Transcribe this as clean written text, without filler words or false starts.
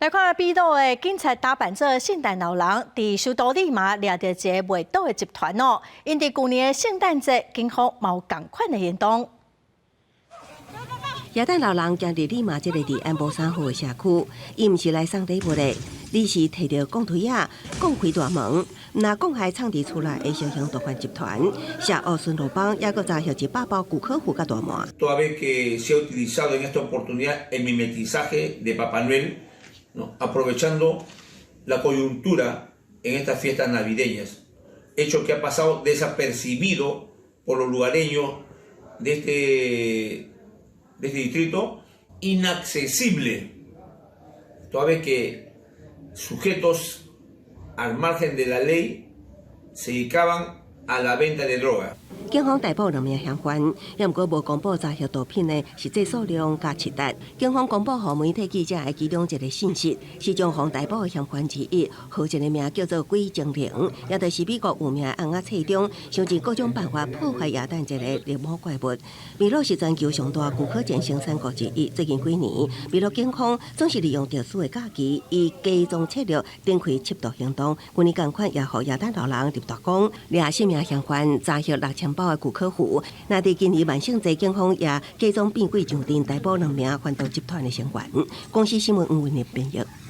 来看秘鲁的警察打扮做圣诞老人，伫首都利马抓到一个卖岛的集团哦。因伫去年的圣诞节，警方有同款的行动。耶诞老人行入利马这个伫安波3号的社区，伊毋是来送礼物的，你是摕着钢推啊，讲开大门，那讲还藏伫厝内的小型毒贩集团，写乌孙路帮，也搁查获100包古柯虎甲大麻。Toda vez que se ha utilizado en esta oportunidad el mimetizaje de Papá Noel, ¿no? Aprovechando la coyuntura en estas fiestas navideñas, hecho que ha pasado desapercibido por los lugareños de este distrito, inaccesible, toda vez que sujetos al margen de la ley se dedicaban a la venta de droga. 警方逮捕2名嫌犯，也毋过无公布查获毒品的实际数量甲市值。警方公布予媒体记者的其中一个信息，是将方逮捕的嫌犯之一，号一个名叫做鬼精灵，也就是美国有名的红仔册中，想尽各种办法破坏耶诞节的猎魔怪物。秘鲁是全球上大古柯碱生产国之一。最近几年，秘鲁警方总是利用特殊的假期，以加重策略展开缉毒行动。去年同款也予耶诞老人立大功，抓10名嫌犯，查获6000包的古柯虎。那伫今年万圣节，警方也加装变鬼上阵，逮捕2名贩毒集团的成员。公司新闻黄文日编译。